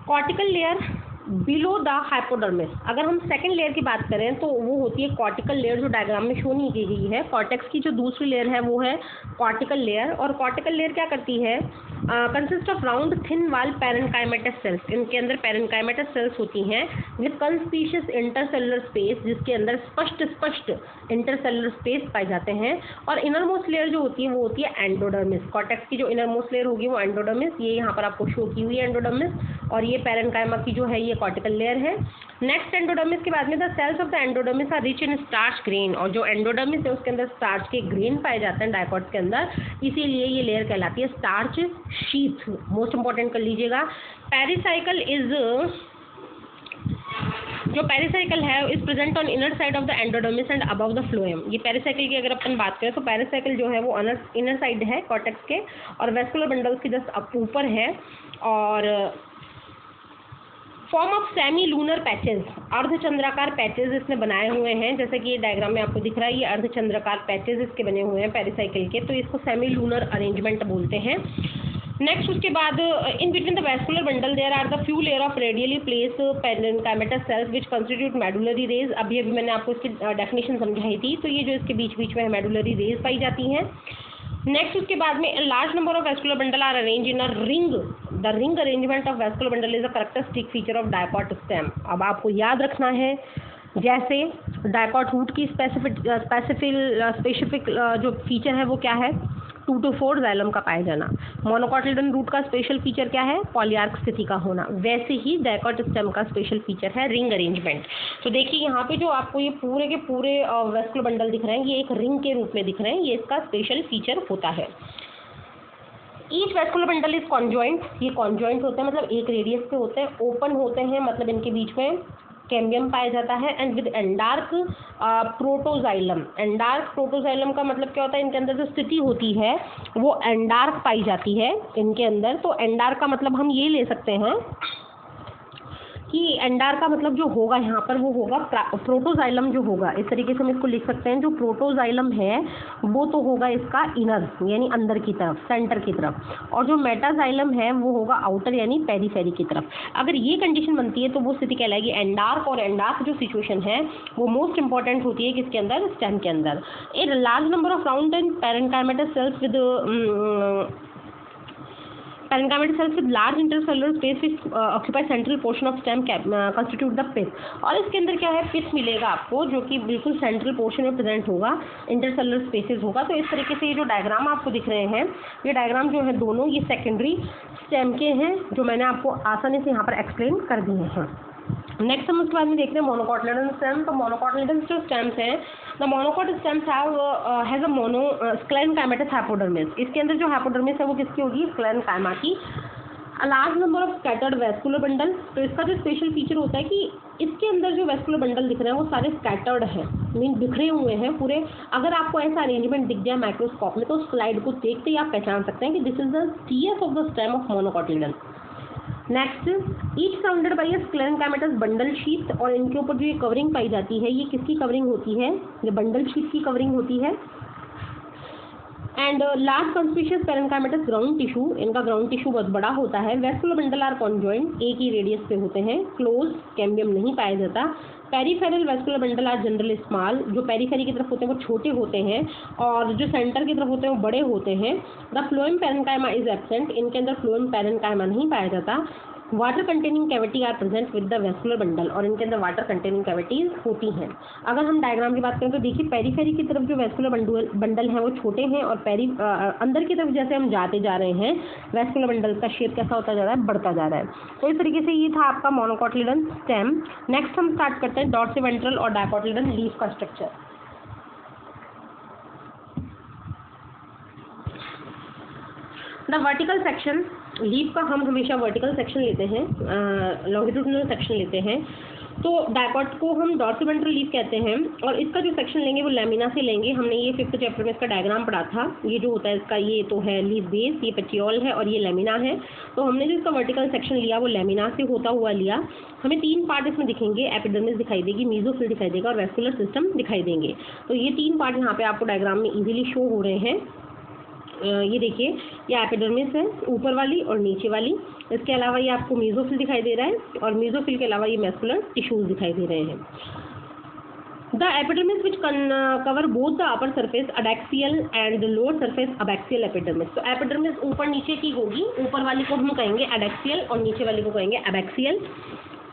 Cortical layer below the hypodermis. अगर हम सेकंड लेयर की बात करें तो वो होती है कॉर्टिकल लेयर, जो डायग्राम में शो नहीं की गई है। कॉर्टेक्स की जो दूसरी लेयर है वो है कॉर्टिकल लेयर। और कॉर्टिकल लेयर क्या करती है, कंसिस्ट ऑफ राउंड थिन वाल पैरेन्काइमेटस सेल्स। इनके अंदर पैरेन्काइमेटस सेल्स होती हैं विद कंस्पीशियस इंटरसेलुलर स्पेस, जिसके अंदर स्पष्ट इंटरसेलुलर स्पेस पाए जाते हैं। और इनर मोस्ट लेयर जो होती है वो होती है एंडोडर्मिस। कॉर्टेक्स की जो इनर मोस्ट लेयर होगी वो एंडोडर्मिस, ये यहाँ पर आपको शो की हुई है एंडोडर्मिस, और ये पैरेन्काइमा की जो है ये कॉर्टिकल लेयर है। नेक्स्ट एंडोडर्मिस के बाद में the cells of the endodermis are rich in starch grain, और जो एंडोडर्मिस है उसके अंदर स्टार्च के ग्रेन पाए जाते हैं डायकॉट्स के अंदर, इसीलिए ये लेयर कहलाती है स्टार्च शीथ। मोस्ट इंपॉर्टेंट कर लीजिएगा। पेरिसाइकल इज, जो पेरिसाइकल है is present on inner side of the endodermis and above the phloem. ये पेरिसाइकल की अगर अपन बात करें तो पेरिसाइकल जो है वो इनर साइड है कॉर्टेक्स के, और वेस्कुलर बंडल्स के जस्ट ऊपर है। और form of semi lunar patches, अर्धचंद्राकार पैचेज इसने बनाए हुए हैं, जैसे कि ये डायग्राम में आपको दिख रहा है, ये अर्धचंद्राकार पैचेज इसके बने हुए हैं पेरिसाइकिल के, तो इसको सेमी लूनर अरेंजमेंट बोलते हैं। नेक्स्ट उसके बाद in between the vascular bundle there are the few layer of radially place parenchymatous cells which constitute medullary rays. अभी मैंने आपको इसकी डेफिनेशन समझाई थी, तो ये जो इसके बीच बीच में मेडुलरी रेज पाई जाती हैं। नेक्स्ट उसके बाद में large number of vascular bundle are arrange in a ring. The ring arrangement of vascular bundle is a characteristic feature of dicot stem. अब आपको याद रखना है, जैसे डायकॉट रूट की स्पेसिफिक जो फीचर है वो क्या है, 2 to 4 जाइलम का पाया जाना। मोनोकॉटिलडन रूट का स्पेशल फीचर क्या है, पॉलीआर्क स्थिति का होना। वैसे ही डायकॉट स्टेम का स्पेशल फीचर है रिंग अरेंजमेंट। तो देखिए यहाँ पे जो आपको ये पूरे के पूरे वेस्कुलर बंडल दिख रहे हैं, ये एक रिंग के रूप में दिख रहे हैं, ये इसका स्पेशल फीचर होता है। Each vascular bundle is conjoint, ये कॉन्जॉइंट होते हैं मतलब एक रेडियस पे होते हैं, ओपन होते हैं मतलब इनके बीच में कैम्बियम पाया जाता है, एंड विद एंडार्क प्रोटोजाइलम। एंडार्क प्रोटोजाइलम का मतलब क्या होता है, इनके अंदर जो स्थिति होती है वो एंडार्क पाई जाती है इनके अंदर। तो एंडार्क का मतलब हम ये ले सकते हैं कि एंडार का मतलब जो होगा यहाँ पर वो होगा प्रोटोजाइलम, जो होगा इस तरीके से हम इसको लिख सकते हैं। जो प्रोटोजाइलम है वो तो होगा इसका इनर यानी अंदर की तरफ, सेंटर की तरफ, और जो मेटाजाइलम है वो होगा आउटर यानी पेरीफेरी की तरफ। अगर ये कंडीशन बनती है तो वो स्थिति कहलाएगी एंडार्क। और एंडार्क जो सिचुएशन है वो मोस्ट इंपॉर्टेंट होती है किसके अंदर, स्टेम के अंदर। A large number of round and parenchymatous cells with parenchymatous cells with large intercellular space which occupy central portion of stem constitute the pith. और इसके अंदर क्या है, पिथ मिलेगा आपको जो कि बिल्कुल सेंट्रल पोर्शन में प्रेजेंट होगा, इंटरसेलुलर स्पेसेस होगा। तो इस तरीके से ये जो डायग्राम आपको दिख रहे हैं, ये डायग्राम जो है दोनों ये सेकेंडरी स्टेम के हैं, जो मैंने आपको आसानी से यहाँ पर एक्सप्लेन कर दिए हैं। नेक्स्ट हम उसके बाद में देखते हैं मोनोकॉटिलिडन स्टेम। तो मोनोकॉटिलिडन जो स्टेम्स हैं, the monocot stems has a mono sclerenchymatous hypodermis. इसके अंदर जो हाइपोडर्मिस है वो किसकी होगी, स्क्लेरेन्काइमा की। A large number of scattered vascular bundle. तो इसका जो स्पेशल फीचर होता है कि इसके अंदर जो वेस्कुलर बंडल दिख रहे हैं वो सारे स्कैटर्ड हैं, मीन बिखरे हुए हैं पूरे। अगर आपको ऐसा अरेंजमेंट दिख जाए माइक्रोस्कोप में तो स्लाइड को देखते ही आप पहचान सकते हैं कि this is the TS of the stem of monocotyledon. Next, each surrounded by a sclerenchymatous bundle sheath. और इनके ऊपर जो ये कवरिंग पाई जाती है ये किसकी कवरिंग होती है, ये बंडल शीथ की कवरिंग होती है। And large conspicuous parenchymatous ground tissue, इनका ग्राउंड टिश्यू बहुत बड़ा होता है। वेस्कुलर बंडल आर कॉन्जॉइंट, एक ही रेडियस पे होते हैं, क्लोज कैम्बियम नहीं पाया जाता। Peripheral vascular bundle are general small, जो पेरीफेरी की तरफ होते हैं वो छोटे होते हैं, और जो सेंटर की तरफ होते हैं वो बड़े होते हैं। The phloem parenchyma is absent, इनके अंदर फ्लोएम पैरेन्काइमा नहीं पाया जाता। Water containing cavity are present with the vascular bundle, और इनके अंदर वाटर कंटेनिंग कैविटीज होती हैं। अगर हम डायग्राम की बात करें तो देखिए पेरीफेरी की तरफ जो वेस्कुलर बंडल हैं वो छोटे हैं, और अंदर की तरफ जैसे हम जाते जा रहे हैं वेस्कुलर बंडल का शेप कैसा होता जा रहा है, बढ़ता जा रहा है। तो इस तरीके से ये था आपका मोनोकॉटिलिडन स्टेम। नेक्स्ट हम स्टार्ट करते हैं डॉर्सिवेंट्रल और डायकॉटिलिडन लीफ का structure. The vertical section, leaf का हम हमेशा वर्टिकल सेक्शन लेते हैं, लॉन्गिट्यूडिनल सेक्शन लेते हैं। तो डायकॉट को हम डॉर्सिवेंट्रल लीफ कहते हैं, और इसका जो सेक्शन लेंगे वो लैमिना से लेंगे। हमने ये 5th चैप्टर में इसका डायग्राम पढ़ा था। ये जो होता है इसका, ये तो है लीफ बेस, ये पेटियोल है और ये लैमिना है। तो हमने जो इसका वर्टिकल सेक्शन लिया वो लैमिना से होता हुआ लिया। हमें 3 पार्ट इसमें दिखेंगे, एपिडर्मिस दिखाई देगी, मेसोफिल दिखाई देगा और वेस्कुलर सिस्टम दिखाई देंगे। तो ये 3 पार्ट यहाँ पे आपको डायग्राम में इजीली शो हो रहे हैं। ये देखिए, ये एपिडर्मिस है ऊपर वाली और नीचे वाली। इसके अलावा ये आपको मेसोफिल दिखाई दे रहा है और मेसोफिल के अलावा ये मैस्कुलर टिश्यूज दिखाई दे रहे हैं। The epidermis which cover both the upper surface adaxial and the lower surface abaxial epidermis। तो एपिडर्मिस ऊपर नीचे की होगी, ऊपर वाली को हम कहेंगे एडेक्सियल और नीचे वाली को कहेंगे एबैक्सियल।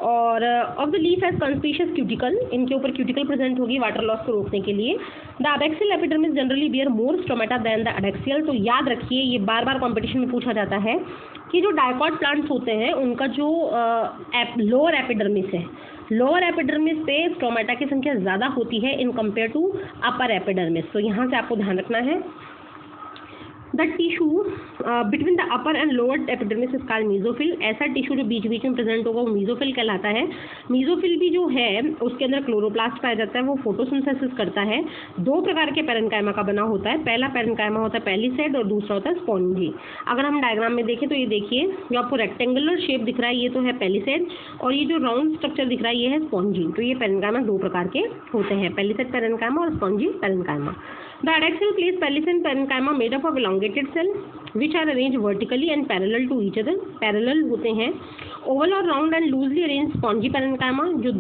और of the leaf has conspicuous cuticle, इनके ऊपर क्यूटिकल प्रेजेंट होगी वाटर लॉस को रोकने के लिए। The abaxial epidermis generally bear more stomata than the adaxial. तो याद रखिए, ये बार बार कॉम्पिटिशन में पूछा जाता है कि जो डायकॉट प्लांट्स होते हैं उनका जो लोअर एपिडर्मिस है, लोअर एपिडर्मिस पे स्टोमेटा की संख्या ज़्यादा होती है in compare to upper epidermis. तो यहाँ से आपको ध्यान रखना है। The tissue between the upper and lower epidermis is called mesophyll. ऐसा टिश्यू जो बीच बीच में प्रेजेंट होगा वो मेसोफिल कहलाता है। मेसोफिल भी जो है उसके अंदर क्लोरोप्लास्ट पाया जाता है, वो फोटोसिंथेसिस करता है। दो प्रकार के पैरेन्काइमा का बना होता है। पहला पैरेन्काइमा होता है पेलिसेड और दूसरा होता है स्पॉन्जी। अगर हम डायग्राम में देखें तो ये देखिए, जो आपको रेक्टेंगुलर शेप दिख रहा है ये तो है पेलिसेड, और ये जो राउंड स्ट्रक्चर दिख रहा है ये है स्पॉन्जी। तो ये पैरेन्काइमा दो प्रकार के होते हैं, पेलिसेड पैरेन्काइमा और spongy parenchyma. The adaxial place palisade parenchyma made up of elongated cell which are arranged vertically and parallel to each other। Parallel होते हैं। ओवल और round and loosely arrange spongy parenchyma, जो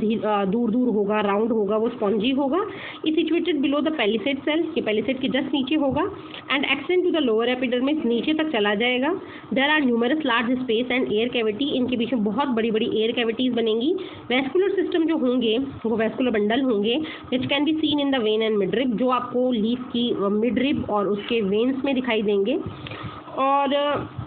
दूर दूर होगा, राउंड होगा, वो स्पॉन्जी होगा। Is situated below the palisade cell, ये पेलिसेड के जस्ट नीचे होगा। And extend to the lower epidermis, नीचे तक चला जाएगा। There are numerous large space and air cavity, इनके बीच में बहुत बड़ी बड़ी एयर कैविटीज बनेंगी। वेस्कुलर सिस्टम जो होंगे वो वेस्कुलर बंडल होंगे which can be seen in the when and midrib, जो आपको लीफ की मिडरिब और उसके वेन्स में दिखाई देंगे। और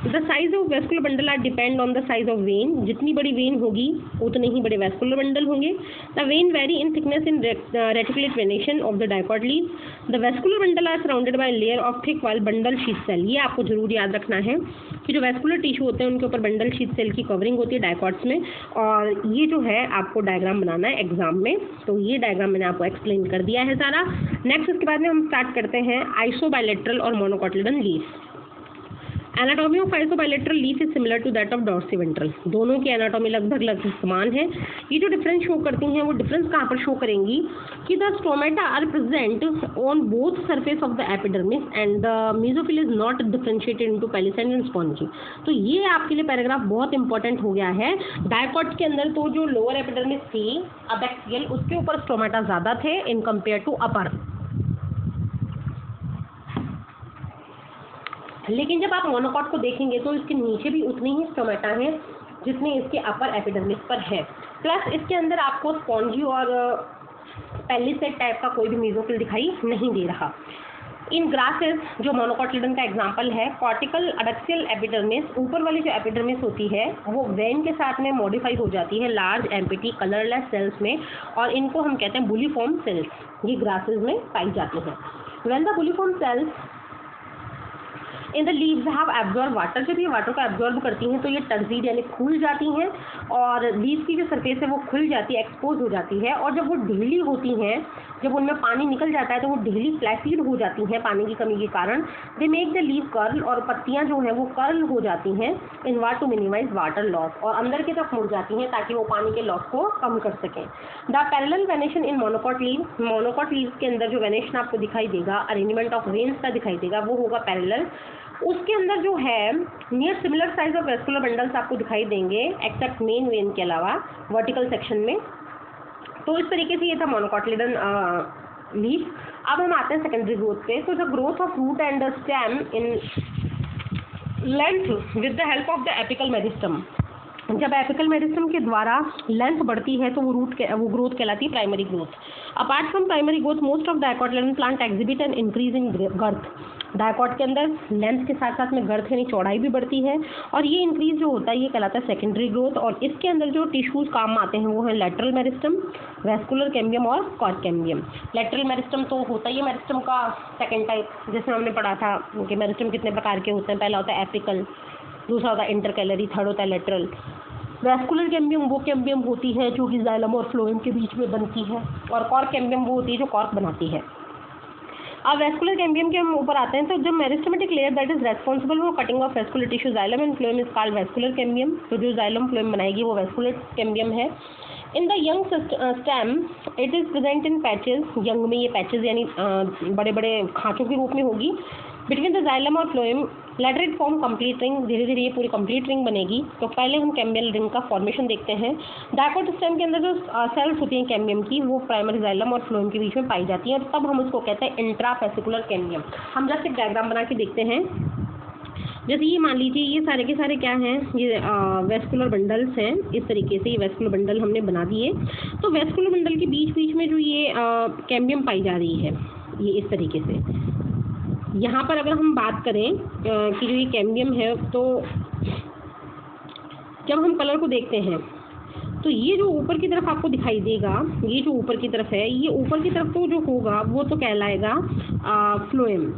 the size of vascular bundle are depend on the size of vein, जितनी बड़ी वेन होगी उतने ही बड़े वेस्कुलर बंडल होंगे। The vein vary in thickness in reticulate venation of the dicot leaf. The vascular bundle are surrounded by layer of thick wall bundle sheath cell. ये आपको जरूर याद रखना है कि जो वेस्कुलर टिश्यू होते हैं उनके ऊपर बंडल शीथ सेल की कवरिंग होती है डायकॉट्स में। और ये जो है आपको डायग्राम बनाना है एग्जाम में, तो ये डायग्राम मैंने आपको एक्सप्लेन कर दिया है सारा। नेक्स्ट इसके बाद में हम स्टार्ट करते हैं आइसोबायलैटरल और monocotyledon leaf. Anatomy of isobilateral leaf is similar to that of dorsiventral. दोनों की एनाटॉमी लगभग समान है। ये जो डिफरेंस शो करती हैं वो डिफरेंस कहाँ पर शो करेंगी कि the stomata are present on both surface of the epidermis and the mesophyll is not differentiated into palisade and spongy. तो ये आपके लिए पैराग्राफ बहुत इंपॉर्टेंट हो गया है। डायकॉट के अंदर तो जो लोअर एपिडर्मिस थी अबैक्सियल, उसके ऊपर स्टोमेटा ज़्यादा थे इन कंपेयर टू अपर। लेकिन जब आप मोनोकॉट को देखेंगे तो इसके नीचे भी उतनी ही स्टोमेटा है जितनी इसके अपर एपिडर्मिस पर है। प्लस इसके अंदर आपको स्पॉन्जी और पेलिसेड टाइप का कोई भी मेसोफिल दिखाई नहीं दे रहा। इन ग्रासेस जो मोनोकोटिलेडन का एग्जांपल है, कॉर्टिकल एडेक्सियल एपिडर्मिस, ऊपर वाली जो एपिडर्मिस होती है वो वेन के साथ में मॉडिफाई हो जाती है लार्ज एम्पिटी कलरलेस सेल्स में, और इनको हम कहते हैं बुलीफॉर्म सेल्स। ये ग्रासेस में पाई जाती हैं। When the bulliform cells in the leaves have absorb water, जब ये वाटर को एब्जॉर्ब करती हैं तो ये टर्जीड यानी खुल जाती हैं, और लीव्स की जो सरफेस है वो खुल जाती है, एक्सपोज हो जाती है। और जब वो ढीली होती हैं, जब उनमें पानी निकल जाता है तो वो ढीली फ्लैसीड हो जाती हैं पानी की कमी के कारण। They make the leave curl, और पत्तियां जो हैं वो कर्ल हो जाती हैं इन वाट टू मिनिमाइज वाटर लॉस, और अंदर की तरफ मुड़ जाती हैं ताकि वो पानी के लॉस को कम कर सकें। The parallel venation in monocot leave, monocot leave के अंदर जो वेनेशन आपको दिखाई देगा, अरेंजमेंट ऑफ वेन्स का दिखाई देगा, वो होगा पैरेलल। उसके अंदर जो है near similar size of vascular bundles आपको दिखाई देंगे एक्सेप्ट मेन वेन के अलावा वर्टिकल सेक्शन में। तो इस तरीके से ये था मोनोकोटिलेडन लीफ। अब हम आते हैं सेकेंडरी ग्रोथ पे। तो the growth of root and stem in length with the help of the apical meristem. जब एपिकल मेरिस्टम के द्वारा लेंथ बढ़ती है तो वो ग्रोथ कहलाती है primary growth. Apart from primary growth most of dicotyledon plant exhibit an increase in girth. Dicot के अंदर लेंथ के साथ साथ में गर्थ यानी चौड़ाई भी बढ़ती है, और ये इंक्रीज जो होता है ये कहलाता है सेकेंडरी ग्रोथ। और इसके अंदर जो टिश्यूज काम आते हैं वो है लेटरल मेरिस्टम, वेस्कुलर कैम्बियम और कॉर्क कैम्बियम। लेटरल मेरिस्टम तो होता ही है मेरिस्टम का सेकेंड टाइप, जैसे हमने पढ़ा था कि मेरिस्टम कितने प्रकार के होते हैं। पहला होता है एपिकल, दूसरा होता है इंटरकैलरी, थर्ड होता है लेटरल। वेस्कुलर कैम्बियम वो कैम्बियम होती है जो कि जाइलम और फ्लोएम के बीच में बनती है, और कॉर्क कैम्बियम वो होती है जो कॉर्क बनाती है। अब वेस्कुलर कैम्बियम के हम ऊपर आते हैं। तो जो meristematic layer that is responsible for cutting of vascular tissue xylem and phloem is called vascular cambium. तो जो जाइलम फ्लोएम बनाएगी वो वेस्कुलर कैम्बियम है। In the young stem it is present in patches. Young में ये पैचेस यानी बड़े बड़े खांचों के रूप में होगी। बिटवीन द जाइलम और phloem later it form complete ring, धीरे धीरे ये पूरी कंप्लीट रिंग बनेगी। तो पहले हम कैम्बियल रिंग का फॉर्मेशन देखते हैं। डायकोट स्टेम के अंदर जो सेल्स होती हैं कैम्बियम की, वो प्राइमरी जाइलम और फ्लोएम के बीच में पाई जाती हैं, और तब हम उसको कहते हैं इंट्राफेसिकुलर कैम्बियम। हम जस्ट एक डायग्राम बना के देखते हैं। जैसे ये मान लीजिए ये सारे के सारे क्या हैं, ये वेस्कुलर बंडल्स हैं। इस तरीके से ये वेस्कुलर बंडल हमने बना दिए। तो वेस्कुलर बंडल के बीच बीच में जो ये कैम्बियम पाई जा रही है, ये इस तरीके से। यहाँ पर अगर हम बात करें कि जो ये कैम्बियम है, तो जब हम कलर को देखते हैं तो ये जो ऊपर की तरफ आपको दिखाई देगा, ये जो ऊपर की तरफ है, ये ऊपर की तरफ तो जो होगा वो तो कहलाएगा फ्लोएम,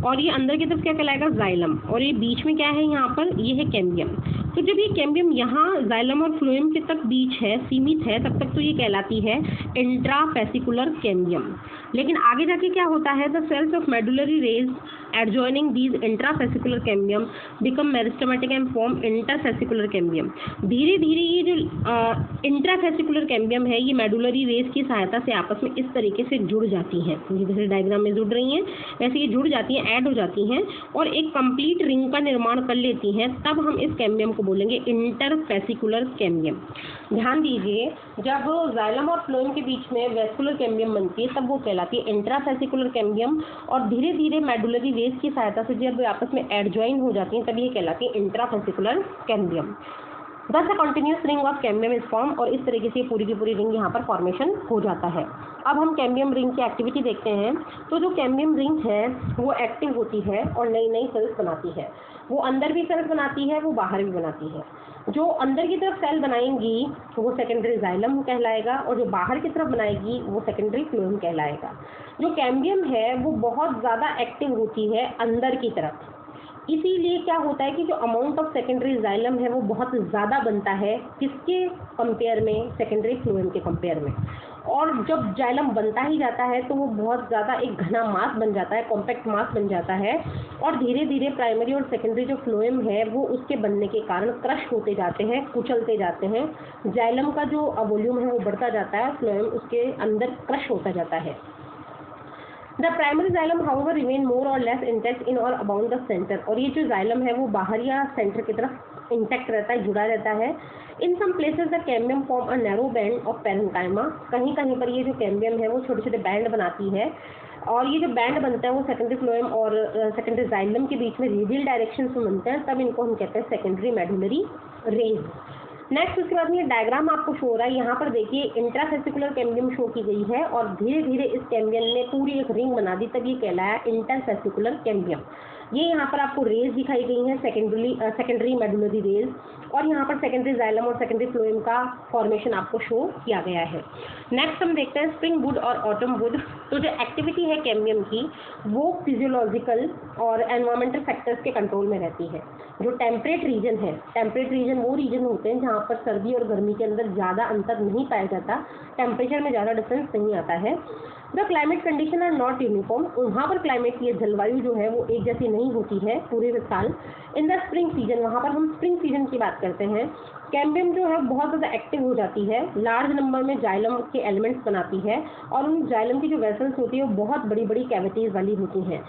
और ये अंदर की तरफ क्या कहलाएगा, जाइलम, और ये बीच में क्या है यहाँ पर, ये है कैम्बियम। तो जब ये कैम्बियम यहाँ जाइलम और फ्लोएम के तक बीच है, सीमित है, तब तक तो ये कहलाती है इंट्राफेसिकुलर कैम्बियम। लेकिन आगे जाके क्या होता है, the cells of medullary rays adjoining these intrafascicular cambium become meristematic and form interfascicular cambium। धीरे धीरे ये जो इंट्राफेसिकुलर कैम्बियम है, ये मेडुलरी रेज की सहायता से आपस में इस तरीके से जुड़ जाती हैं, जैसे डायग्राम में जुड़ रही हैं वैसे ये जुड़ जाती हैं, ऐड हो जाती हैं, और एक कंप्लीट रिंग का निर्माण कर लेती हैं। तब हम इस कैम्बियम को बोलेंगे इंटरफेसिकुलर कैम्बियम। ध्यान दीजिए, जब जाइलम और फ्लोएम के बीच में वेस्कुलर कैम्बियम बनती है तब वो कहलाती है इंट्राफेसिकुलर कैम्बियम, और धीरे धीरे मेडुलरी रेज की सहायता से जब आपस में एडजॉइन हो जाती हैं तब ये कहलाती है इंट्राफेसिकुलर कैम्बियम। दस a continuous ring of cambium is form, और इस तरीके से पूरी की पूरी रिंग यहाँ पर फॉर्मेशन हो जाता है। अब हम कैम्बियम रिंग की एक्टिविटी देखते हैं। तो जो कैम्बियम रिंग है वो एक्टिव होती है और नई नई सेल्स बनाती है। वो अंदर भी सेल्स बनाती है, वो बाहर भी बनाती है। जो अंदर की तरफ सेल बनाएंगी वो सेकेंडरी जाइलम कहलाएगा, और जो बाहर की तरफ बनाएगी वो सेकेंडरी फ्लोएम कहलाएगा। जो कैम्बियम है वो बहुत ज़्यादा एक्टिव होती है अंदर की तरफ, इसीलिए क्या होता है कि जो अमाउंट ऑफ सेकेंडरी जाइलम है वो बहुत ज़्यादा बनता है, किसके कंपेयर में, सेकेंडरी फ्लोएम के कंपेयर में। और जब जाइलम बनता ही जाता है तो वो बहुत ज़्यादा एक घना मास बन जाता है, कॉम्पैक्ट मास बन जाता है, और धीरे धीरे प्राइमरी और सेकेंडरी जो फ्लोएम है वो उसके बनने के कारण क्रश होते जाते हैं, कुचलते जाते हैं। जाइलम का जो वॉल्यूम है वो बढ़ता जाता है, फ्लोएम उसके अंदर क्रश होता जाता है। The primary xylem however remain मोर और लेस इंटैक्ट इन और अबाउट द सेंटर, और ये जो जाइलम है वो बाहर या सेंटर की तरफ इंटैक्ट रहता है, जुड़ा रहता है। In some places the cambium form a narrow band of parenchyma, कहीं कहीं पर ये जो कैम्बियम है वो छोटे छोटे बैंड बनाती है, और ये जो बैंड बनता है वो सेकेंडरी फ्लोएम और सेकेंडरी जाइलम के बीच में रेडियल डायरेक्शन में बनते हैं, तब इनको हम कहते हैं सेकेंडरी मेडुलरी रेज। नेक्स्ट उसके बाद में ये डायग्राम आपको शो हो रहा है, यहाँ पर देखिए इंट्राफेसिकुलर कैम्बियम शो की गई है, और धीरे धीरे इस कैम्बियम ने पूरी एक रिंग बना दी, तब ये कहलाया इंटरफेसिकुलर कैम्बियम। ये यहाँ पर आपको रेज दिखाई गई हैं, सेकेंडरी मेडुलरी रेज, और यहाँ पर सेकेंडरी जाइलम और सेकेंडरी फ्लोएम का फॉर्मेशन आपको शो किया गया है। नेक्स्ट हम देखते हैं स्प्रिंग वुड और ऑटम वुड। तो जो एक्टिविटी है कैम्बियम की वो फिजियोलॉजिकल और एनवायरमेंटल फैक्टर्स के कंट्रोल में रहती है। जो टेम्परेट रीजन है, टेम्परेट रीजन वो रीजन होते हैं जहाँ पर सर्दी और गर्मी के अंदर ज़्यादा अंतर नहीं पाया जाता, टेम्परेचर में ज़्यादा डिफरेंस नहीं आता है। The climate condition are not uniform, वहाँ पर क्लाइमेट की जलवायु जो है वो एक जैसी नहीं होती है पूरे साल। इन द स्प्रिंग सीजन, वहाँ पर हम स्प्रिंग सीजन की बात करते हैं, कैम्बियम जो है बहुत ज़्यादा एक्टिव हो जाती है, लार्ज नंबर में जाइलम के एलिमेंट्स बनाती है, और उन जाइलम की जो वेसल्स होती है वो बहुत बड़ी बड़ी कैविटीज़ वाली होती हैं।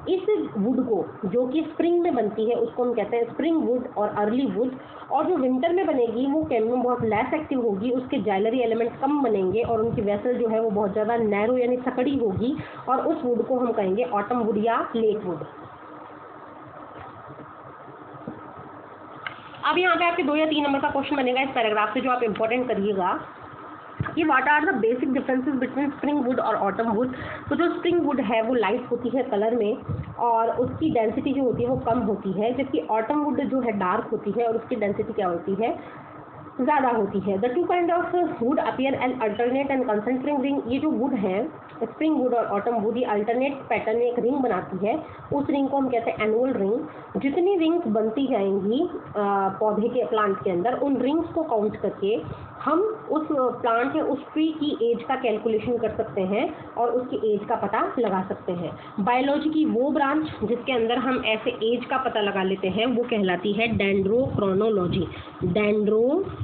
इस वुड को जो कि स्प्रिंग में बनती है उसको हम कहते हैं स्प्रिंग वुड और अर्ली वुड, और जो विंटर में बनेगी वो कैम्बियम बहुत लेस एक्टिव होगी, उसके जाइलरी एलिमेंट कम बनेंगे, और उनकी वेसल जो है वो बहुत ज़्यादा नैरो यानी सकड़ी होगी, और उस वुड को हम कहेंगे ऑटम वुड या लेट वुड। अब यहाँ पे आपके 2 या 3 नंबर का क्वेश्चन बनेगा इस पैराग्राफ से, जो आप इंपॉर्टेंट करिएगा कि what are the basic differences between spring wood और ऑटम वुड। तो जो स्प्रिंग वुड है वो लाइट होती है कलर में, और उसकी डेंसिटी जो होती है वो कम होती है, जबकि ऑटम वुड जो है डार्क होती है और उसकी डेंसिटी क्या होती है, ज़्यादा होती है। The two kind of wood appear and alternate and concentric ring. ये जो वुड है स्प्रिंग वुड और ऑटम वुड, ये अल्टरनेट पैटर्न में एक रिंग बनाती है, उस रिंग को हम कहते हैं एनुअल रिंग। जितनी रिंग्स बनती जाएंगी पौधे के प्लांट के अंदर, उन रिंग्स को काउंट करके हम उस प्लांट या उस ट्री की एज का कैलकुलेशन कर सकते हैं और उसकी एज का पता लगा सकते हैं। बायोलॉजी की वो ब्रांच जिसके अंदर हम ऐसे एज का पता लगा लेते हैं वो कहलाती है डेंड्रोक्रोनोलॉजी। डेंड्रोक्रोनोलॉजी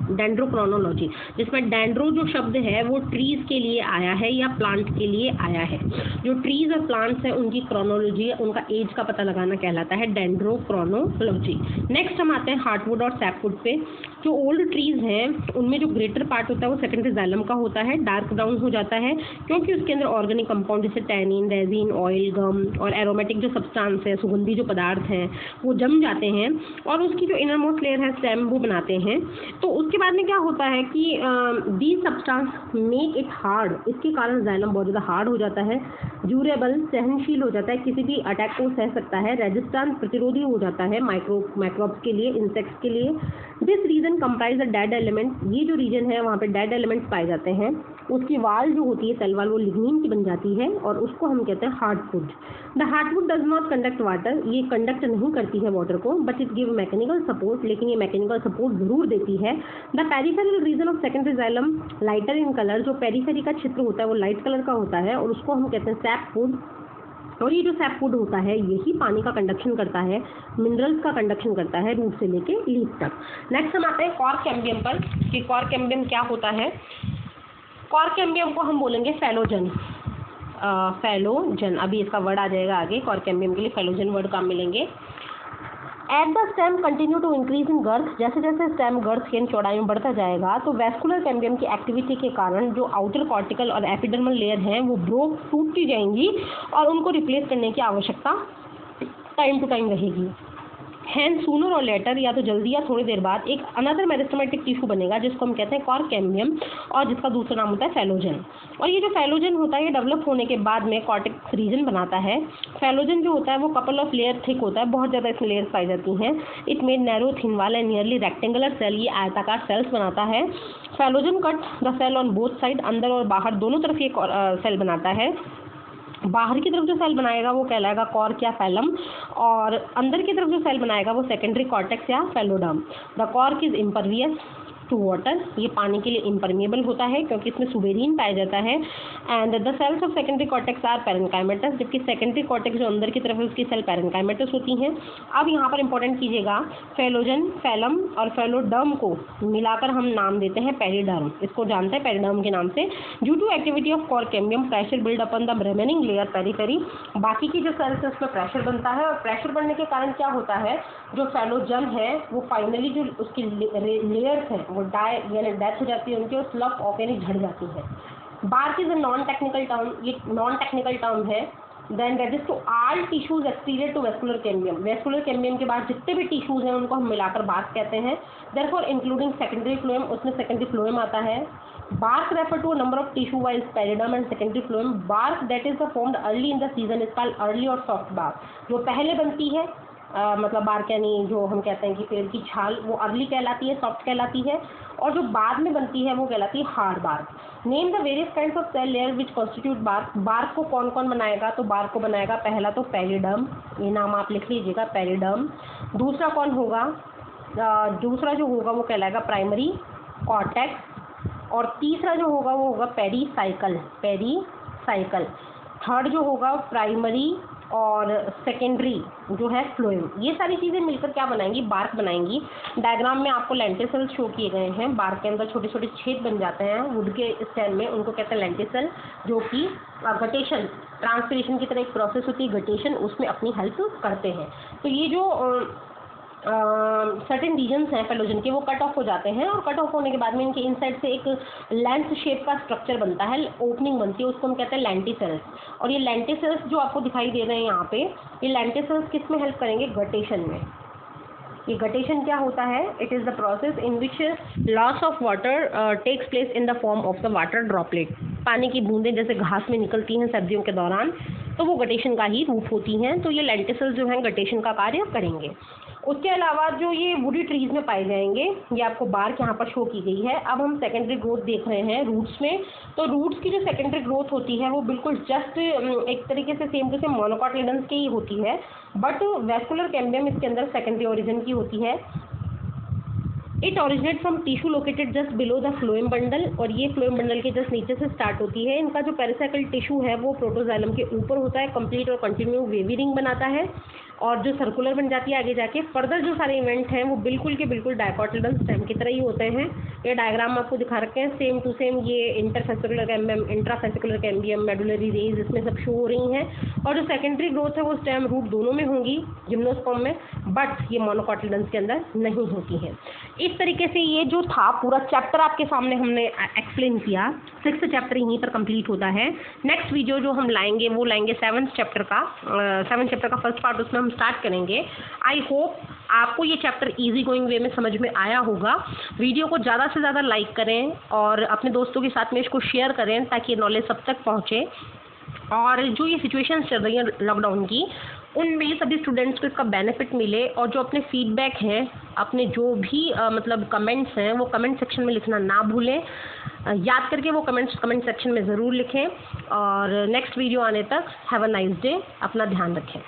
डेंड्रोक्रोनोलॉजी, जिसमें डेंड्रो जो शब्द है वो ट्रीज के लिए आया है या प्लांट के लिए आया है। जो ट्रीज और प्लांट्स हैं उनकी क्रोनोलॉजी, उनका एज का पता लगाना कहलाता है डेंड्रोक्रोनोलॉजी। नेक्स्ट हम आते हैं हार्टवुड और सैपवुड पे। जो ओल्ड ट्रीज हैं उनमें जो ग्रेटर पार्ट होता है वो सेकेंडरी जाइलम का होता है, डार्क ब्राउन हो जाता है क्योंकि उसके अंदर ऑर्गेनिक कंपाउंड जैसे टैनिन, रेजिन, ऑयल, गम और एरोमेटिक जो सब्सटेंस है, सुगंधी जो पदार्थ हैं वो जम जाते हैं और उसकी जो इनर मोस्ट लेयर है स्टेम वो बनाते हैं। तो उसके बाद में क्या होता है कि these substance make it hard, इसके कारण जाइलम बहुत ज़्यादा हार्ड हो जाता है, ड्यूरेबल, सहनशील हो जाता है, किसी भी अटैक को सह सकता है, रेजिस्टेंस, प्रतिरोधी हो जाता है माइक्रोब्स के लिए, इंसेक्ट्स के लिए। This region comprise the dead element, ये जो रीजन है वहाँ पे डेड एलिमेंट्स पाए जाते हैं। उसकी वाल जो होती है सेल वाल वो लिग्निन की बन जाती है और उसको हम कहते हैं heartwood. The heartwood does not conduct water, ये कंडक्ट नहीं करती है वाटर को, but it give mechanical support, लेकिन ये मैकेनिकल सपोर्ट जरूर देती है। The peripheral region of secondary xylem lighter in colour, जो पेरिफेरी का क्षेत्र होता है वो लाइट कलर का होता है और उसको हम कहते हैं सैपवुड। और ये जो सैपवुड होता है यही पानी का कंडक्शन करता है, मिनरल्स का कंडक्शन करता है रूट से लेके लीफ तक। नेक्स्ट हम आते हैं कॉर्क कैम्बियम पर कि कॉर्क कैम्बियम क्या होता है। कॉर्क कैम्बियम को हम बोलेंगे फैलोजन। फैलोजन, अभी इसका वर्ड आ जाएगा आगे, कॉर्क कैम्बियम के लिए फैलोजन वर्ड काम मिलेंगे। At the stem continue to increase in girth, जैसे जैसे स्टेम गर्थ की चौड़ाई में बढ़ता जाएगा तो वैस्कुलर कैम्बियम की एक्टिविटी के कारण जो आउटर कॉर्टिकल और एपिडर्मल लेयर हैं वो ब्रोक, टूटती जाएंगी और उनको रिप्लेस करने की आवश्यकता टाइम टू टाइम रहेगी। हैंड सूनर और लेटर, या तो जल्दी या थोड़ी देर बाद, एक अनदर मेरिस्टेमेटिक टिश्यू बनेगा जिसको हम कहते हैं कॉर्क कैम्बियम और जिसका दूसरा नाम होता है फैलोजन। और ये जो फैलोजन होता है ये डेवलप होने के बाद में कॉर्टेक्स रीजन बनाता है। फैलोजन जो होता है वो कपल ऑफ लेयर थिक होता है, बहुत ज़्यादा इसमें लेयर्स पाई जाती हैं। It made narrow thin wall and nearly rectangular cell, ये आयताकार सेल्स बनाता है। Phellogen cut the cell on both side, अंदर और बाहर दोनों तरफ ये सेल बनाता है। बाहर की तरफ जो सेल बनाएगा वो कहलाएगा कॉर्क या फैलम और अंदर की तरफ जो सेल बनाएगा वो सेकेंडरी कॉर्टेक्स या phelloderm. The cork is impervious to water, ये पानी के लिए इम्परमिएबल होता है क्योंकि इसमें सुबेरीन पाया जाता है। And the cells of secondary cortex are parenchymatous, जबकि सेकेंडरी कॉर्टेक्स जो अंदर की तरफ है उसकी सेल पैरेन्काइमेटस होती हैं। अब यहाँ पर इंपॉर्टेंट कीजिएगा, फैलोजन, फैलम और फैलोडर्म को मिलाकर हम नाम देते हैं पेरिडर्म, इसको जानते हैं पेरिडर्म के नाम से। Due to activity of cork cambium pressure build upon the remaining layer periphery, बाकी की जो सेल्स है उसमें प्रेशर बनता है और प्रेशर बढ़ने के कारण क्या होता है, जो फैलोजन है वो फाइनली जो उसकी लेयर्स हैं वो डाई यानी डेथ हो जाती है उनकी और स्लप ऑफ यानी झड़ जाती है। Bark is a non technical term, ये नॉन टेक्निकल टर्म है। Then refers to all tissues exterior to vascular cambium, vascular cambium के बाद जितने भी टिश्यूज हैं उनको हम मिलाकर बार्क कहते हैं। देयरफॉर इंक्लूडिंग सेकेंडरी फ्लोएम, उसमें सेकेंडरी फ्लोएम आता है। Bark refer to a number of tissue viz periderm and secondary phloem. Bark that is formed early in the season is called early और सॉफ्ट बार्क, जो पहले बनती है मतलब बार्क यानी जो हम कहते हैं कि पेड़ की छाल वो अर्ली कहलाती है, सॉफ्ट कहलाती है, और जो बाद में बनती है वो कहलाती है hard bark. Name the various kinds of cell layer which constitute bark. Bark को कौन कौन बनाएगा, तो बार्क को बनाएगा पहला तो पेरिडर्म, ये नाम आप लिख लीजिएगा पेरिडर्म। दूसरा कौन होगा, दूसरा जो होगा वो कहलाएगा प्राइमरी कॉर्टेक्स, और तीसरा जो होगा वो होगा पेरीसाइकल, पेरीसाइकल। थर्ड जो होगा प्राइमरी और सेकेंडरी जो है फ्लोएम। ये सारी चीज़ें मिलकर क्या बनाएंगी, बार्क बनाएंगी। डायग्राम में आपको लेंटिसेल्स शो किए गए हैं, बार्क के अंदर छोटे छोटे छेद बन जाते हैं वुड के स्टेम में, उनको कहते हैं लेंटिसेल, जो कि गटेशन ट्रांसपिरेशन की तरह एक प्रोसेस होती है, गटेशन, उसमें अपनी हेल्प करते हैं। तो ये जो सर्टेन रीजन्स हैं फैलोजन के वो कट ऑफ हो जाते हैं और कट ऑफ होने के बाद में इनके इनसाइड से एक लेंथ शेप का स्ट्रक्चर बनता है, ओपनिंग बनती है, उसको हम कहते हैं लेंटिसेल्स। और ये लेंटिसेल्स जो आपको दिखाई दे रहे हैं यहाँ पे, ये लेंटिसेल्स किस में हेल्प करेंगे, गटेशन में। ये गटेशन क्या होता है, it is the process in which loss of water takes place in the form of the water droplet. पानी की बूंदें जैसे घास में निकलती हैं सर्दियों के दौरान, तो वो गटेशन का ही रूप होती हैं। तो ये लेंटिसेल्स जो हैं गटेशन का कार्य करेंगे। उसके अलावा जो ये वुडी ट्रीज में पाए जाएंगे, ये आपको बार्क यहाँ पर शो की गई है। अब हम सेकेंडरी ग्रोथ देख रहे हैं रूट्स में। तो रूट्स की जो सेकेंडरी ग्रोथ होती है वो बिल्कुल जस्ट एक तरीके से सेम टू सेम मोनोकोटिलेडन्स की ही होती है, बट वैस्कुलर कैम्बियम इसके अंदर सेकेंडरी ओरिजिन की होती है। It originate from tissue located just below the phloem bundle, और ये फ्लोएम बंडल के जस्ट नीचे से स्टार्ट होती है। इनका जो पेरिसाइकल टिश्यू है वो प्रोटोजाइलम के ऊपर होता है, कंप्लीट और कंटिन्यू वेवी रिंग बनाता है, और जो सर्कुलर बन जाती है आगे जाके। फर्दर जो सारे इवेंट हैं वो बिल्कुल के बिल्कुल डायकोटिलेडोन स्टेम की तरह ही होते हैं। ये डायग्राम आपको दिखा रखे हैं सेम टू सेम, ये interfascicular cambium, intrafascicular cambium, medullary rays इसमें सब शो हो रही हैं। और जो सेकेंडरी ग्रोथ है वो स्टेम रूट दोनों में होंगी जिम्नोस्पर्म में, बट ये मोनोकोटिलेडन्स के अंदर नहीं होती हैं। इस तरीके से ये जो था पूरा चैप्टर आपके सामने हमने एक्सप्लेन किया। 6th चैप्टर यहीं पर कंप्लीट होता है। नेक्स्ट वीडियो जो हम लाएंगे वो लाएंगे 7th चैप्टर का, 7th चैप्टर का फर्स्ट पार्ट उसमें हम स्टार्ट करेंगे। आई होप आपको ये चैप्टर इजी गोइंग वे में समझ में आया होगा। वीडियो को ज़्यादा से ज़्यादा लाइक करें और अपने दोस्तों के साथ में इसको शेयर करें ताकि ये नॉलेज सब तक पहुँचे। और जो ये सिचुएशन चल रही है लॉकडाउन की, उनमें सभी स्टूडेंट्स को इसका बेनिफिट मिले। और जो अपने फीडबैक हैं, अपने जो भी मतलब कमेंट्स हैं, वो कमेंट सेक्शन में लिखना ना भूलें। याद करके वो कमेंट सेक्शन में ज़रूर लिखें। और नेक्स्ट वीडियो आने तक हैव अ नाइस डे, अपना ध्यान रखें।